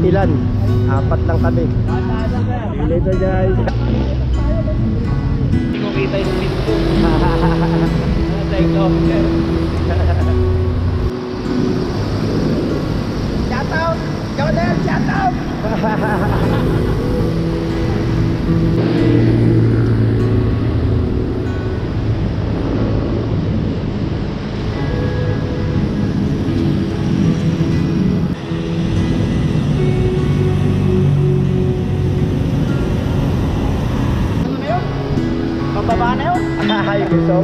Ilan? 4 lang kami. See you later guys. Hindi ko kita yung speed ko. Shout out! Jonel, shout out! Pababa na yun. Yung gusto.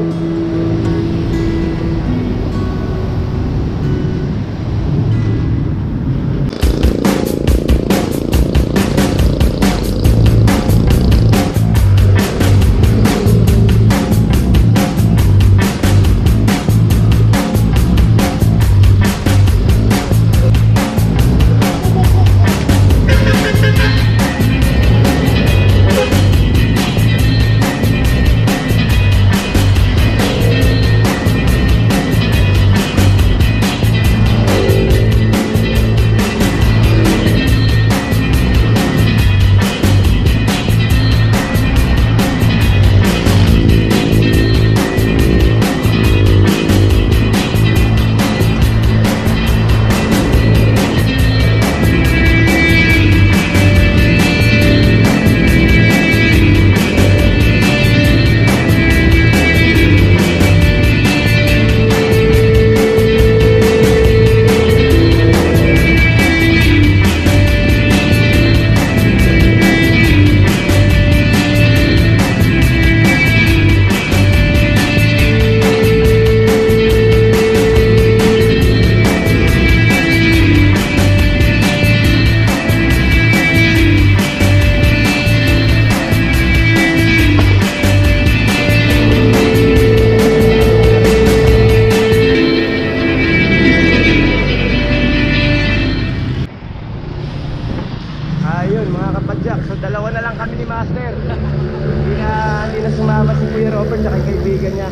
So dalawa na lang kami ni Master. Hindi na sumama si Kuya Robert at kaibigan niya.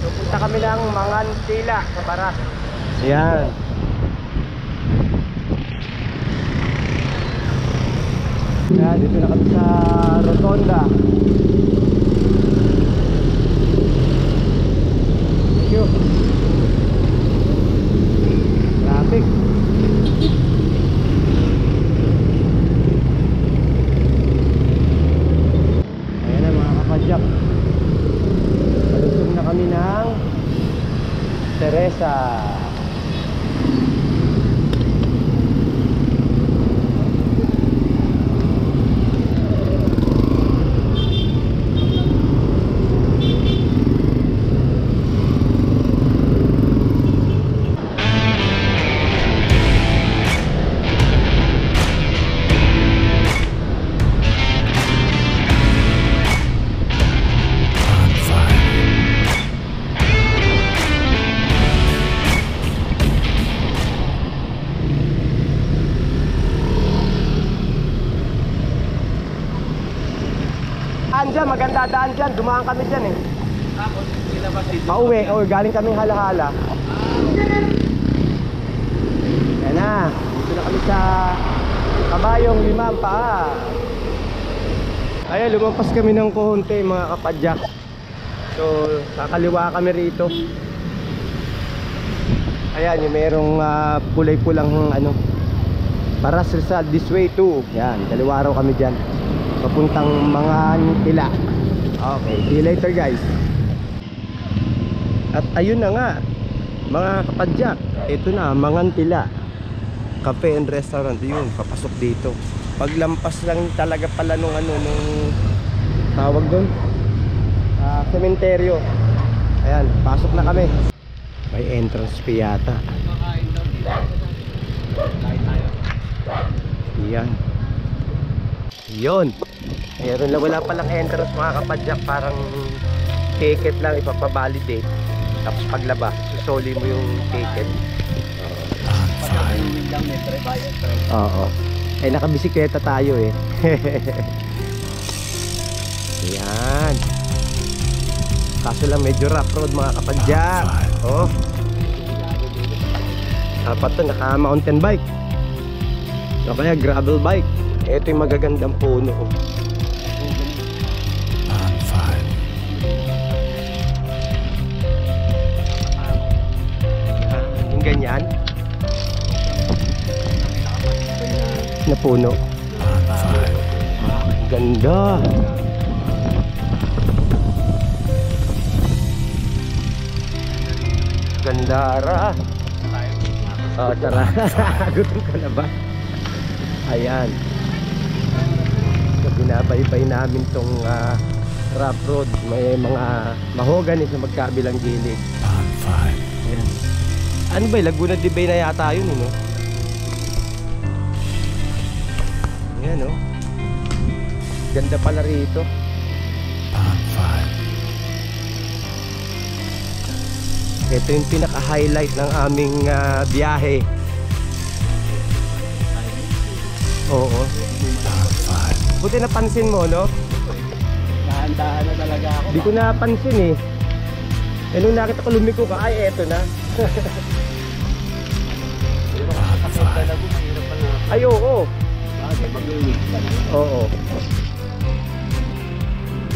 So punta kami ng Mangantila sa Baras. Ayan. Ayan, dito na kami sa Rotonda. Thank you. Traffic. Malusog na kami ng Teresa. Dyan, maganda daan dyan, dumaan kami dyan eh. Pauwi, galing kaming Halahala. Yan na, dito na kami sa Kabayong Limang Paa. Ayan, lumampas kami ng konti mga kapadyak. So, kakaliwa kami rito. Ayan, yung merong kulay-pulang Baras Rizal, this way to. Yan, kaliwa raw kami dyan, papuntang Mangantila. Okay, see you later guys. At ayun na nga mga kapadyak, ito na Mangantila Cafe and Restaurant. Yun, papasok dito. Paglampas lang talaga pala nung tawag doon, sementeryo. Ayan, pasok na kami. May entrance fee yata. Yan. Yun. Meron na, wala palang entrance mga kapadyak. Parang ticket lang, ipapavalidate. Tapos paglabas, susoli mo yung ticket. Oo. Eh, nakabisikleta tayo eh. Yan. Kaso lang medyo rough road mga kapadyak. Oh. Dapat to, naka mountain bike. O kaya gravel bike. Ito yung magagandang puno. Yung ganyan na puno. Ganda. Gandara. Oh, tara. Gutom ka na ba? Ayan. So, binabaybay namin tong rough road. May mga mahogany sa magkabilang gilid. Ayan. Ano ba? Laguna de Bay na yata yun, no? Ayan, no? Ganda pala rito. Ito yung pinaka-highlight ng aming biyahe. Oo. Buti napansin mo, no? Dahan-dahan na talaga ako. Di ko napansin eh. Eh nung nakita ko lumiko ka, ay eto na. Ay oo. Oo.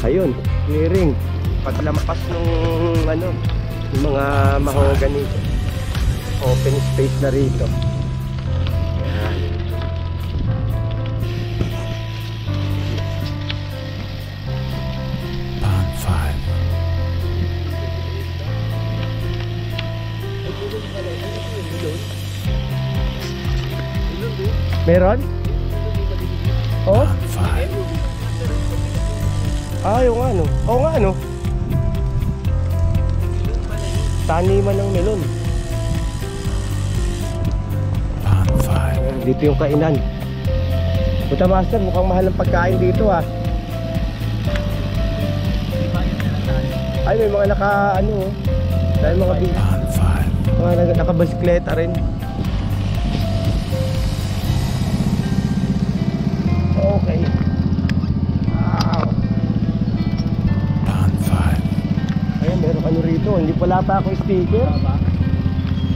Ayun, clearing. Paglampas nung ano, yung mga mahogany, open space na rito. Yan. Meron? Oh? Ah, yung ano? Oo nga ano? Taniman ng melon. Dito yung kainan. Puta master, mukhang mahal ang pagkain dito ah. Ay, may mga naka ano, dahil mga nakabasikleta rin. Okay. Wow. Ayun, meron ano rito. Hindi pala pa ako sticker.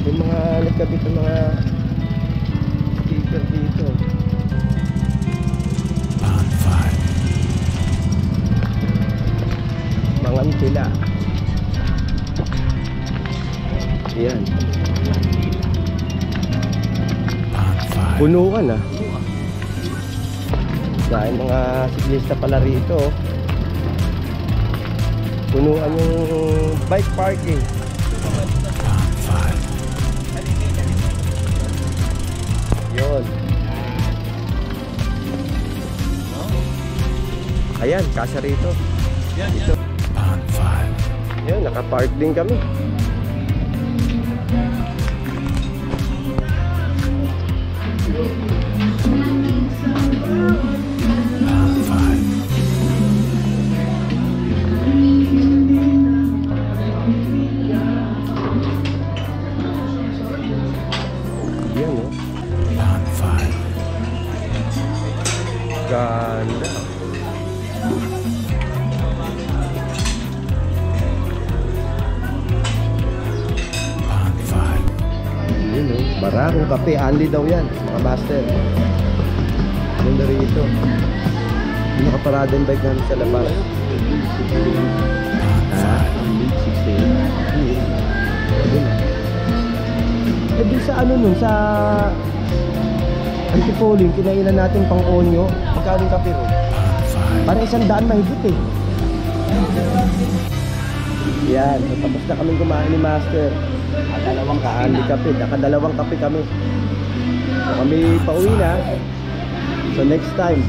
May mga nagkabit ng mga sticker dito. Mangan sila. Ayan. Punuan ah. Dahil mga siklista pala rito. Punuan yung bike parking. Yun. Ayan, kasya rito. Dito. Yun, nakapark din kami. Ganda. Yun oh, Barakong kape, only daw yan mga master. Ganda rito. Yung nakaparada yung bike namin sa labas. Eh dun sa ano nun, sa Antipolo, kinainan natin pang onyo. Magkano yung kape ron? Parang 100 mahigit eh. Yan, so, tapos na kaming kumain ni Master. Dalawang Kaandi kape, nakadalawang kape kami. So kami pauwi na. So next time.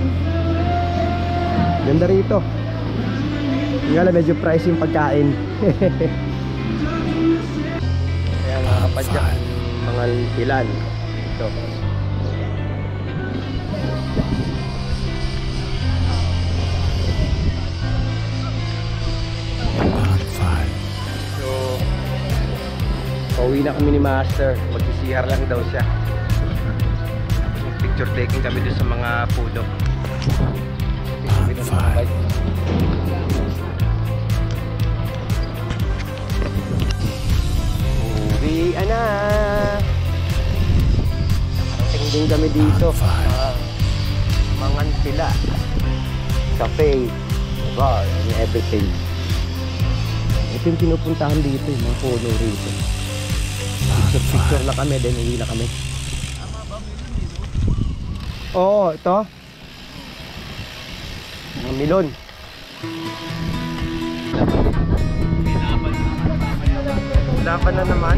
Ganda rito. Nga lang medyo price yung pagkain. Kaya mga kapadyak, mga ilan ito. Pauwi na kami ni Master. Mag-CR lang daw siya. Tapos mag-picture taking kami doon sa mga puno. Uwi na. Tingin kami dito. Mangantila cafe, bar, and everything. Ito yung pinupuntahan dito, yung mga puno rito. Picture lang kami, then uwi na kami. Oo, ito. Mga milon. Laban na naman.